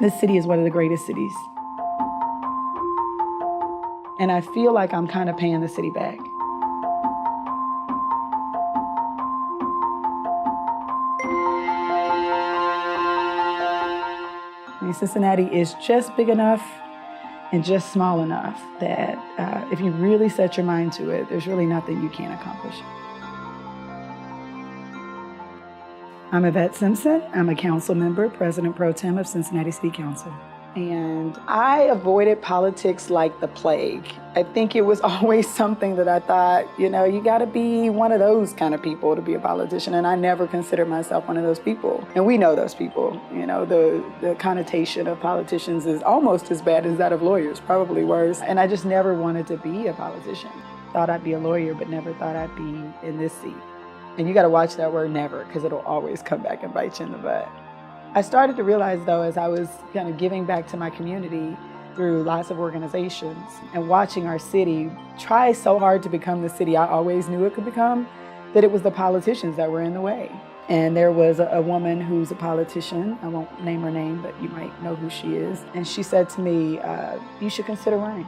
This city is one of the greatest cities. And I feel like I'm kind of paying the city back. I mean, Cincinnati is just big enough and just small enough that if you really set your mind to it, there's really nothing you can't accomplish. I'm Yvette Simpson. I'm a council member, president pro tem of Cincinnati City Council. And I avoided politics like the plague. I think it was always something that I thought, you gotta be one of those kind of people to be a politician. And I never considered myself one of those people. And we know those people. The connotation of politicians is almost as bad as that of lawyers, probably worse. And I just never wanted to be a politician. Thought I'd be a lawyer, but never thought I'd be in this seat. And you gotta watch that word never, because it'll always come back and bite you in the butt. I started to realize, though, as I was kind of giving back to my community through lots of organizations and watching our city try so hard to become the city I always knew it could become, that it was the politicians that were in the way. And there was a woman who's a politician, I won't name her name, but you might know who she is. And she said to me, you should consider running.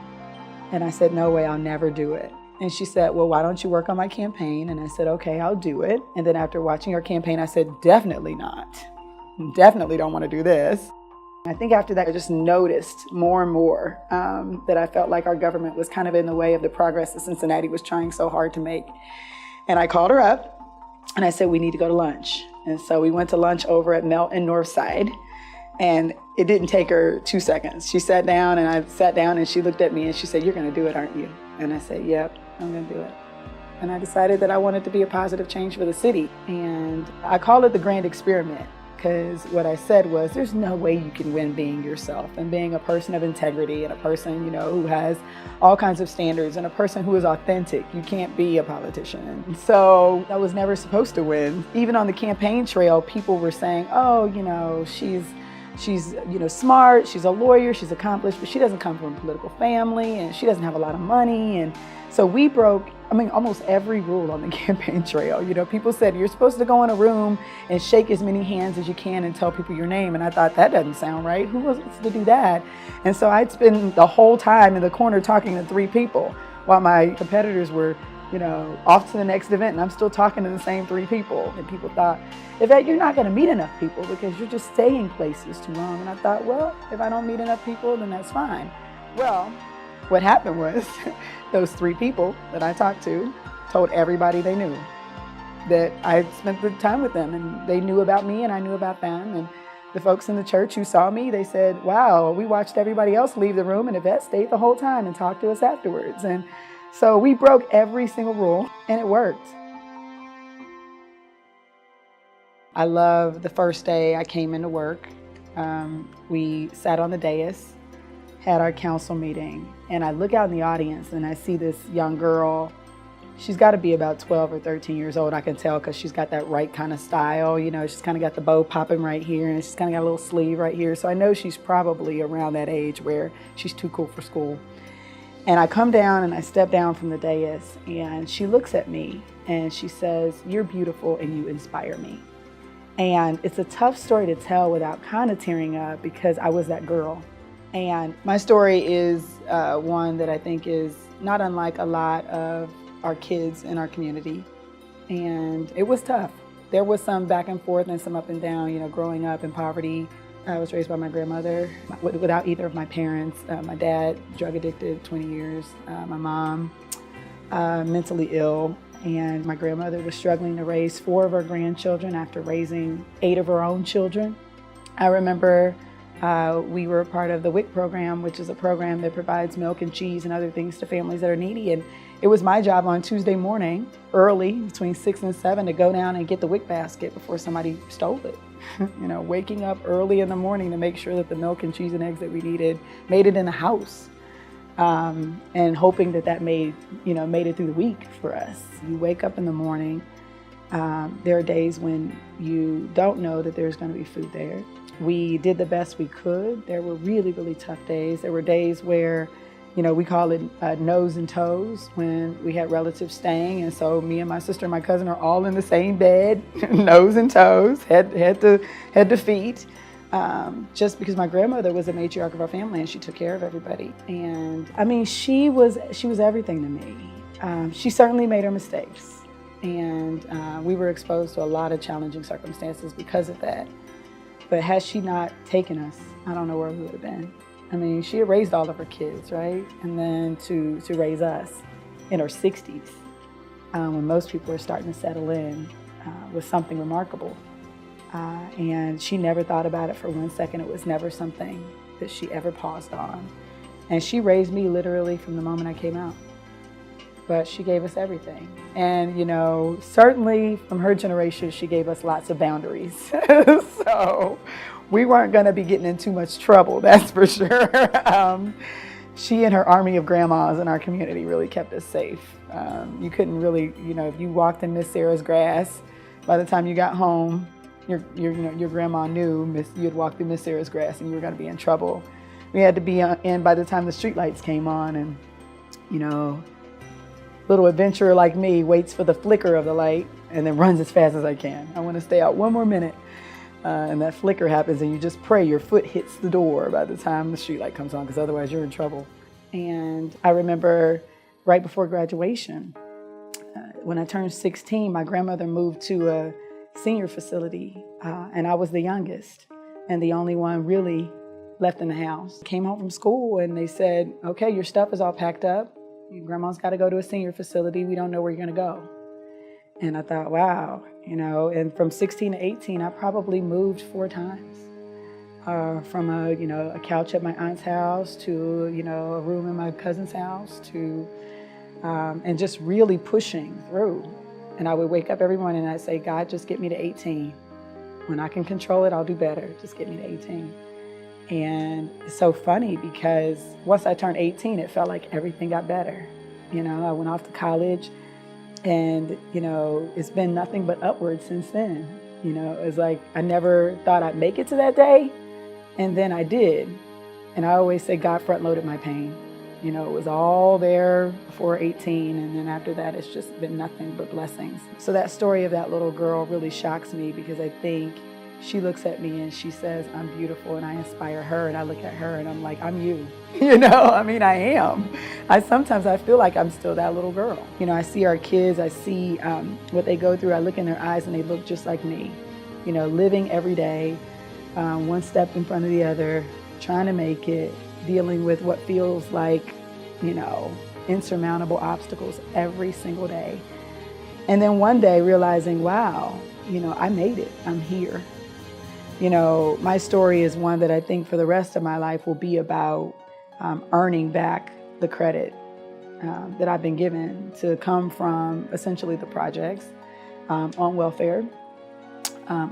And I said, no way, I'll never do it. And she said, well, why don't you work on my campaign? And I said, okay, I'll do it. And then after watching her campaign, I said, definitely not. Definitely don't want to do this. I think after that, I just noticed more and more that I felt like our government was kind of in the way of the progress that Cincinnati was trying so hard to make. And I called her up and I said, we need to go to lunch. And so we went to lunch over at Melt and Northside. And it didn't take her 2 seconds. She sat down and I sat down and she looked at me and she said, you're going to do it, aren't you? And I said, yep, I'm going to do it. And I decided that I wanted to be a positive change for the city. And I call it the grand experiment. Because what I said was, there's no way you can win being yourself and being a person of integrity and a person, who has all kinds of standards and a person who is authentic. You can't be a politician. And so I was never supposed to win. Even on the campaign trail, people were saying, oh, she's smart, she's a lawyer, she's accomplished, but she doesn't come from a political family and she doesn't have a lot of money. And so we broke, almost every rule on the campaign trail. People said, you're supposed to go in a room and shake as many hands as you can and tell people your name. And I thought, that doesn't sound right. Who was supposed to do that? And so I'd spend the whole time in the corner talking to 3 people while my competitors were, off to the next event. And I'm still talking to the same 3 people. And people thought, Yvette, you're not going to meet enough people because you're just staying places too long. And I thought, well, if I don't meet enough people, then that's fine. Well, what happened was those 3 people that I talked to told everybody they knew that I spent the time with them and they knew about me and I knew about them. And the folks in the church who saw me, they said, wow, we watched everybody else leave the room and Yvette stayed the whole time and talked to us afterwards. And so we broke every single rule and it worked. I love the first day I came into work. We sat on the dais, had our council meeting, and I look out in the audience and I see this young girl. She's got to be about 12 or 13 years old, I can tell, because she's got that right kind of style. She's kind of got the bow popping right here and she's kind of got a little sleeve right here. So I know she's probably around that age where she's too cool for school. And I come down and I step down from the dais and she looks at me and she says, you're beautiful and you inspire me. And it's a tough story to tell without kind of tearing up because I was that girl. And my story is one that I think is not unlike a lot of our kids in our community. And it was tough. There was some back and forth and some up and down, growing up in poverty. I was raised by my grandmother without either of my parents. My dad, drug addicted, 20 years. My mom, mentally ill. And my grandmother was struggling to raise 4 of her grandchildren after raising 8 of her own children. I remember we were a part of the WIC program, which is a program that provides milk and cheese and other things to families that are needy. And it was my job on Tuesday morning, early, between 6 and 7, to go down and get the WIC basket before somebody stole it. Waking up early in the morning to make sure that the milk and cheese and eggs that we needed made it in the house. And hoping that made it through the week for us. You wake up in the morning, there are days when you don't know that there's going to be food there. We did the best we could. There were really, really tough days. There were days where, we call it nose and toes, when we had relatives staying. And so me and my sister and my cousin are all in the same bed, nose and toes, head to feet. just because my grandmother was a matriarch of our family and she took care of everybody. And I mean, she was everything to me. She certainly made her mistakes, and we were exposed to a lot of challenging circumstances because of that. But had she not taken us, I don't know where we would have been. I mean, she had raised all of her kids, right? And then to raise us in her 60s, when most people were starting to settle in, was something remarkable. And she never thought about it for 1 second. It was never something that she ever paused on. And she raised me literally from the moment I came out. But she gave us everything. And, you know, certainly from her generation, she gave us lots of boundaries. So we weren't going to be getting in too much trouble, that's for sure. She and her army of grandmas in our community really kept us safe. You couldn't really, you know, if you walked in Miss Sarah's grass, by the time you got home, your grandma knew you had walked through Miss Sarah's grass and you were going to be in trouble. We had to be in by the time the street lights came on, and, you know, little adventurer like me waits for the flicker of the light and then runs as fast as I can. I want to stay out 1 more minute. And that flicker happens and you just pray your foot hits the door by the time the street light comes on, because otherwise you're in trouble. And I remember right before graduation, when I turned 16, my grandmother moved to a senior facility, and I was the youngest and the only one really left in the house. Came home from school and they said, okay, your stuff is all packed up. Your grandma's got to go to a senior facility. We don't know where you're going to go. And I thought, wow, you know, and from 16 to 18, I probably moved 4 times. From a couch at my aunt's house to, a room in my cousin's house to, and just really pushing through. And I would wake up every morning and I'd say, God, just get me to 18. When I can control it, I'll do better. Just get me to 18. And it's so funny because once I turned 18, it felt like everything got better. You know, I went off to college and, it's been nothing but upward since then. You know, it's like I never thought I'd make it to that day. And then I did. And I always say God front loaded my pain. You know, it was all there before 18. And then after that, it's just been nothing but blessings. So that story of that little girl really shocks me because I think she looks at me and she says, I'm beautiful, and I inspire her. And I look at her and I'm like, I'm you. I am. Sometimes I feel like I'm still that little girl. I see our kids, I see what they go through. I look in their eyes and they look just like me. Living every day, one step in front of the other, trying to make it, dealing with what feels like, insurmountable obstacles every single day. And then one day realizing, wow, I made it, I'm here. My story is one that I think for the rest of my life will be about earning back the credit that I've been given to come from essentially the projects on welfare,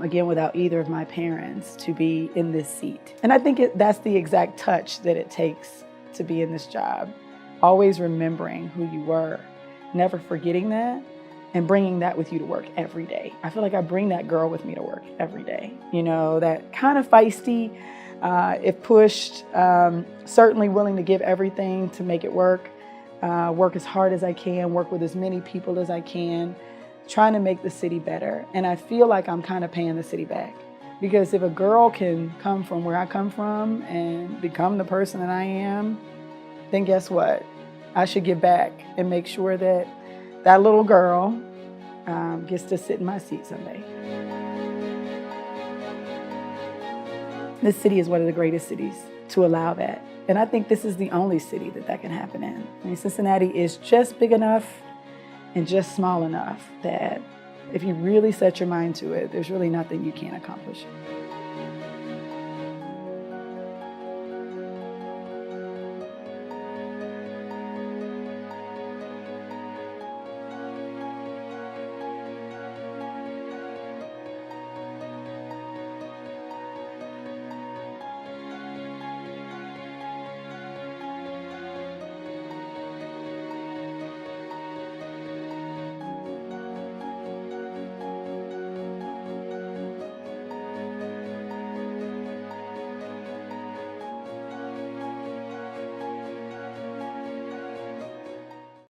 again, without either of my parents to be in this seat. And I think that's the exact touch that it takes to be in this job. Always remembering who you were, never forgetting that, and bringing that with you to work every day. I feel like I bring that girl with me to work every day. That kind of feisty, if pushed, certainly willing to give everything to make it work as hard as I can, work with as many people as I can, trying to make the city better. And I feel like I'm kind of paying the city back. Because if a girl can come from where I come from and become the person that I am, then guess what? I should give back and make sure that that little girl gets to sit in my seat someday. This city is one of the greatest cities to allow that. And I think this is the only city that can happen in. Cincinnati is just big enough and just small enough that if you really set your mind to it, there's really nothing you can't accomplish.